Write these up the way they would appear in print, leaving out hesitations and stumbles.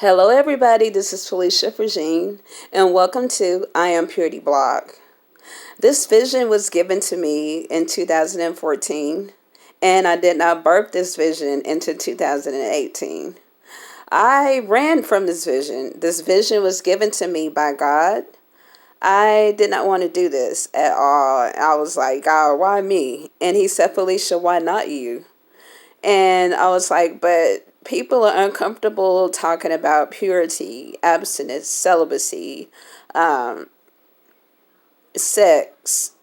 Hello, everybody. This is Felicia Fragine, and welcome to I Am Purity Blog. This vision was given to me in 2014, and I did not birth this vision into 2018. I ran from this vision. This vision was given to me by God. I did not want to do this at all. I was like, God, why me? And He said, Felicia, why not you? And I was like, but people are uncomfortable talking about purity, abstinence, celibacy, um, sex,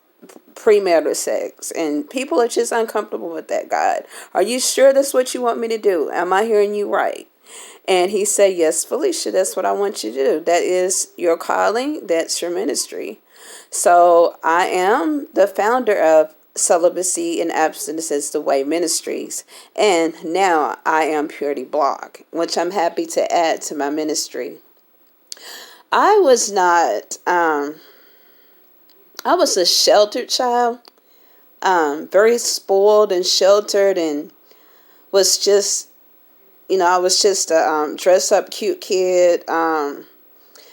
premarital sex. And people are just uncomfortable with that, God. Are you sure that's what you want me to do? Am I hearing you right? And he said, yes, Felicia, that's what I want you to do. That is your calling. That's your ministry. So I am the founder of Celibacy and Abstinence is the Way Ministries. And now I am Purity Blog, which I'm happy to add to my ministry. I was not, I was a sheltered child, very spoiled and sheltered, and was just, I was just a dress up cute kid.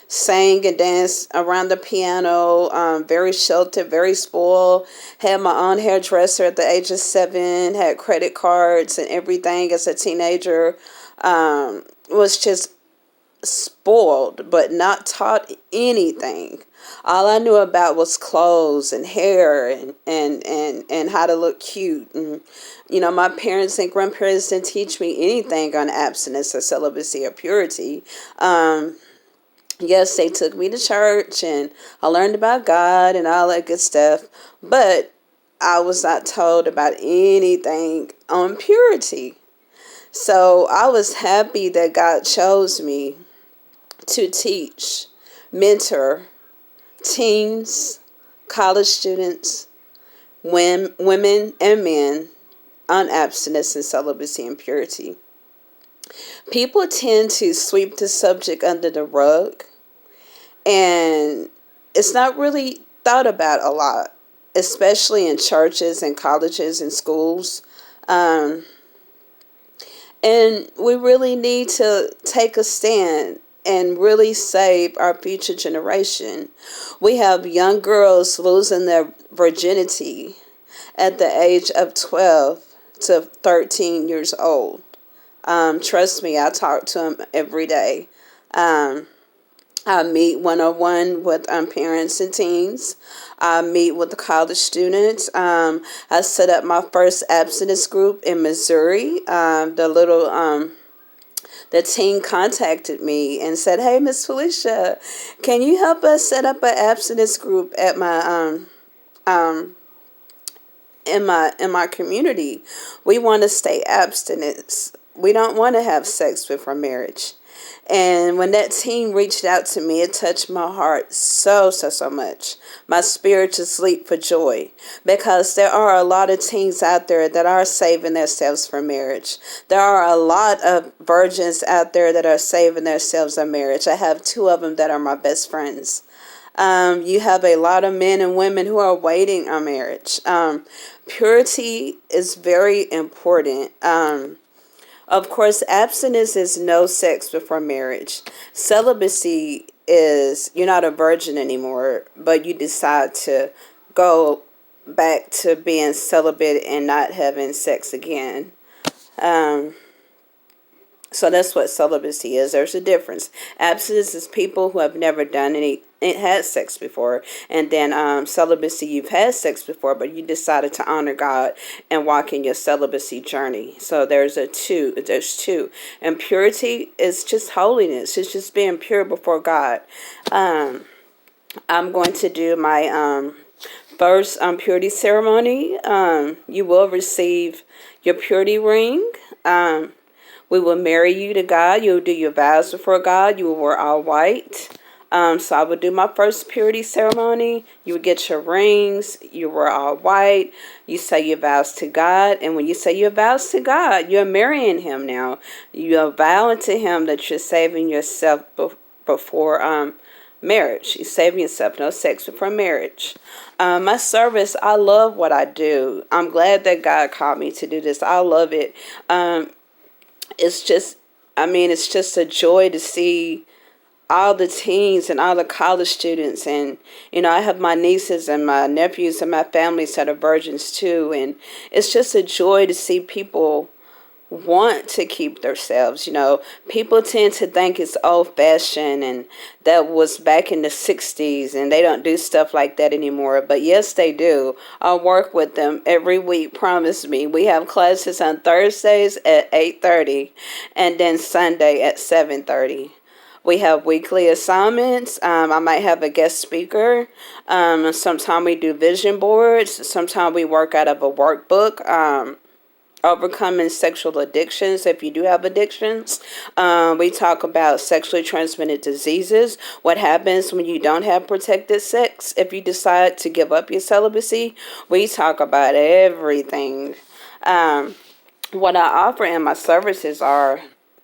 Sang and danced around the piano, very sheltered, very spoiled. Had my own hairdresser at the age of 7, had credit cards and everything as a teenager. Was just spoiled, but not taught anything. All I knew about was clothes and hair and how to look cute. And, my parents and grandparents didn't teach me anything on abstinence or celibacy or purity. Yes, they took me to church and I learned about God and all that good stuff, but I was not told about anything on purity. So I was happy that God chose me to teach, mentor teens, college students, women and men on abstinence and celibacy and purity. People tend to sweep the subject under the rug, and it's not really thought about a lot, especially in churches and colleges and schools. Um, and we really need to take a stand and really save our future generation. We have young girls losing their virginity at the age of 12 to 13 years old. Trust me, I talk to them every day. Um, I meet one-on-one with parents and teens. I meet with the college students. I set up my first abstinence group in Missouri. The teen contacted me and said, "Hey, Miss Felicia, can you help us set up an abstinence group at my in my community? We want to stay abstinent. We don't want to have sex before marriage." And when that teen reached out to me, it touched my heart so much. My spirit just leaped for joy, because there are a lot of teens out there that are saving themselves for marriage. There are a lot of virgins out there that are saving themselves for marriage. I have 2 of them that are my best friends. You have a lot of men and women who are waiting on marriage. Purity is very important. Of course, abstinence is no sex before marriage. Celibacy is you're not a virgin anymore, but you decide to go back to being celibate and not having sex again. Um, so that's what celibacy is. There's a difference. Abstinence is people who have never done had sex before, and then celibacy, you've had sex before, but you decided to honor God and walk in your celibacy journey. So there's two, and purity is just holiness. It's just being pure before God. I'm going to do my first purity ceremony. You will receive your purity ring. We will marry you to God. You'll do your vows before God. You will wear all white. So I would do my first purity ceremony. You would get your rings. You wear all white. You say your vows to God. And when you say your vows to God, you're marrying Him now. You're vowing to Him that you're saving yourself before marriage. You're saving yourself. No sex before marriage. My service, I love what I do. I'm glad that God called me to do this. I love it. It's just I mean, it's just a joy to see all the teens and all the college students. And I have my nieces and my nephews and my families that are virgins too, and it's just a joy to see people want to keep themselves. People tend to think it's old fashioned, and that was back in the 60s, and they don't do stuff like that anymore. But yes, they do. I work with them every week, promise me. We have classes on Thursdays at 8:30 and then Sunday at 7:30. We have weekly assignments. I might have a guest speaker. Sometimes we do vision boards. Sometimes we work out of a workbook. Overcoming sexual addictions, if you do have addictions. We talk about sexually transmitted diseases, what happens when you don't have protected sex, if you decide to give up your celibacy. We talk about everything. What I offer in my services are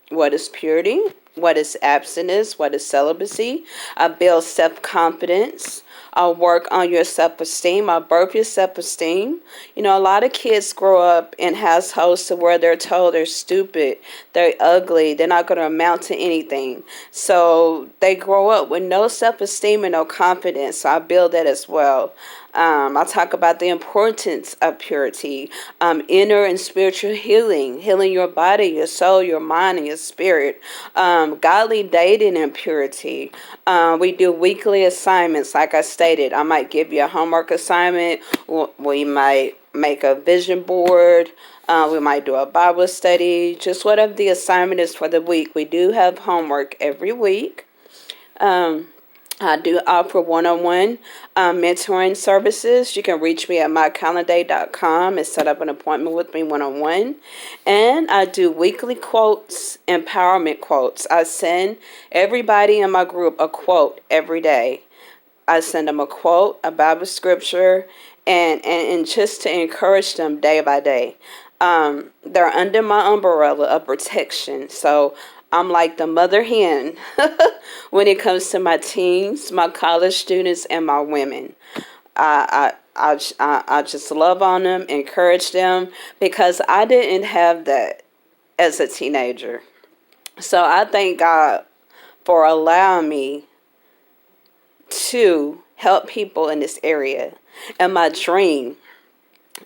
what is purity, what is abstinence, what is celibacy. I build self-confidence. I'll work on your self-esteem. I'll birth your self-esteem. A lot of kids grow up in households to where they're told they're stupid, they're ugly, they're not going to amount to anything. So they grow up with no self-esteem and no confidence. So I build that as well. I'll talk about the importance of purity, inner and spiritual healing your body, your soul, your mind, and your spirit, godly dating and purity. We do weekly assignments, like I stated. I might give you a homework assignment. We might make a vision board. We might do a Bible study, just whatever the assignment is for the week. We do have homework every week. I do offer one-on-one mentoring services. You can reach me at mycalendar.com and set up an appointment with me one-on-one. And I do weekly quotes, empowerment quotes. I send everybody in my group a quote every day. I send them a quote, a Bible scripture, and just to encourage them day by day. They're under my umbrella of protection. So I'm like the mother hen when it comes to my teens, my college students, and my women. I just love on them, encourage them, because I didn't have that as a teenager. So I thank God for allowing me to help people in this area. And my dream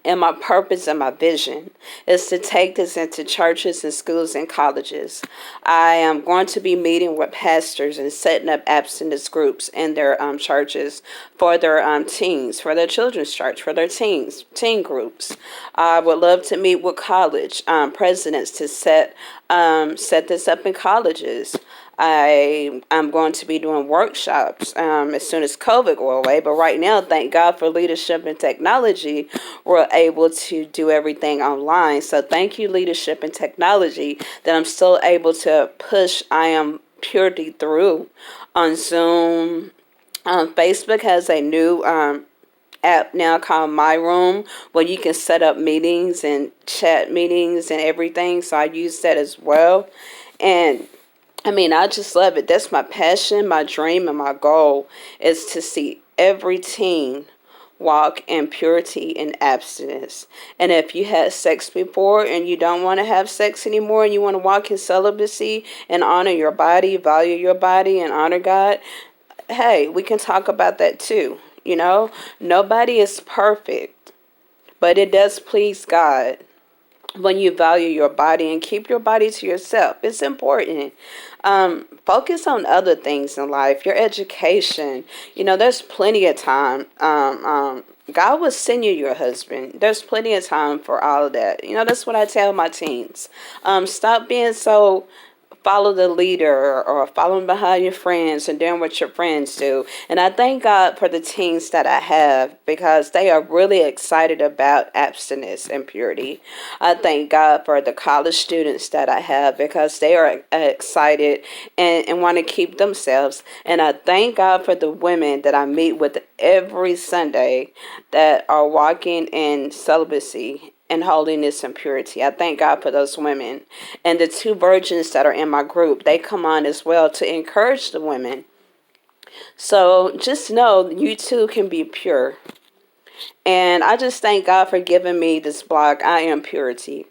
and my purpose and my vision is to take this into churches and schools and colleges. I am going to be meeting with pastors and setting up abstinence groups in their churches for their teens, for their children's church, for their teen groups. I would love to meet with college presidents to set this up in colleges. I'm going to be doing workshops as soon as COVID go away. But right now, thank God for leadership and technology, we're able to do everything online. So thank you, leadership and technology, that I'm still able to push I Am Purity through on Zoom. Facebook has a new app now called My Room, where you can set up meetings and chat meetings and everything. So I use that as well. And I mean, I just love it. That's my passion, my dream, and my goal is to see every teen walk in purity and abstinence. And if you had sex before and you don't want to have sex anymore and you want to walk in celibacy and honor your body, value your body, and honor God, hey, we can talk about that too. Nobody is perfect, but it does please God when you value your body and keep your body to yourself. It's important. Focus on other things in life, your education. There's plenty of time. God will send you your husband. There's plenty of time for all of that. That's what I tell my teens. Stop being so follow the leader or following behind your friends and doing what your friends do. And I thank God for the teens that I have, because they are really excited about abstinence and purity. I thank God for the college students that I have, because they are excited and want to keep themselves. And I thank God for the women that I meet with every Sunday that are walking in celibacy and holiness and purity. I thank God for those women. And the two virgins that are in my group, they come on as well to encourage the women. So just know you too can be pure. And I just thank God for giving me this blog, I Am Purity.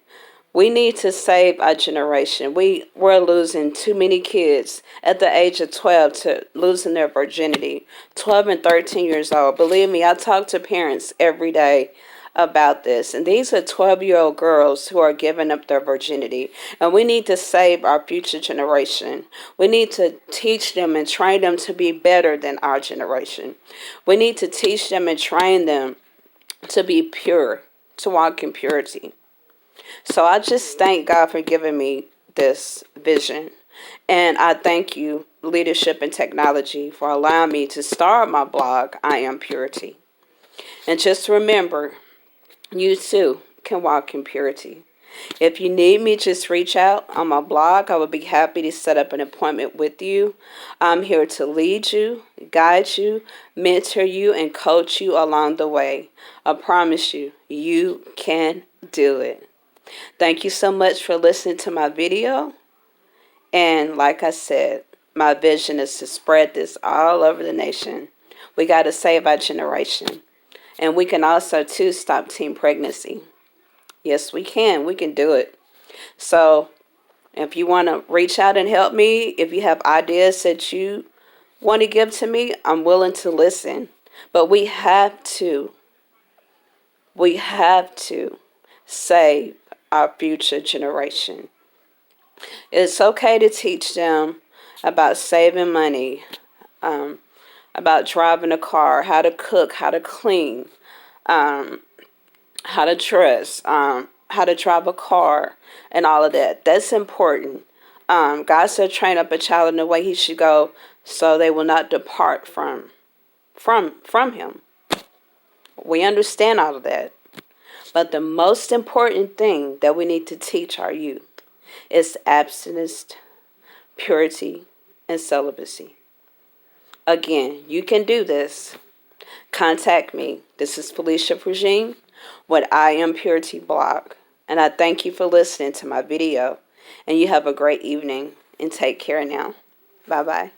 We need to save our generation. We're losing too many kids at the age of 12 to losing their virginity. 12 and 13 years old. Believe me, I talk to parents every day about this. And these are 12-year-old girls who are giving up their virginity. And we need to save our future generation. We need to teach them and train them to be better than our generation. We need to teach them and train them to be pure, to walk in purity. So I just thank God for giving me this vision. And I thank you, Leadership and Technology, for allowing me to start my blog, I Am Purity. And just remember, you too can walk in purity. If you need me, just reach out on my blog. I would be happy to set up an appointment with you. I'm here to lead you, guide you, mentor you, and coach you along the way. I promise you, you can do it. Thank you so much for listening to my video. And like I said, my vision is to spread this all over the nation. We got to save our generation. And we can also, too, stop teen pregnancy. Yes, we can. We can do it. So if you want to reach out and help me, if you have ideas that you want to give to me, I'm willing to listen. But we have to save our future generation. It's okay to teach them about saving money, about driving a car, how to cook, how to clean, how to dress, how to drive a car, and all of that. That's important. God said, train up a child in the way he should go, so they will not depart from him. We understand all of that. But the most important thing that we need to teach our youth is abstinence, purity, and celibacy. Again, you can do this. Contact me. This is Felicia Regine with I Am Purity blog. And I thank you for listening to my video. And you have a great evening. And take care now. Bye-bye.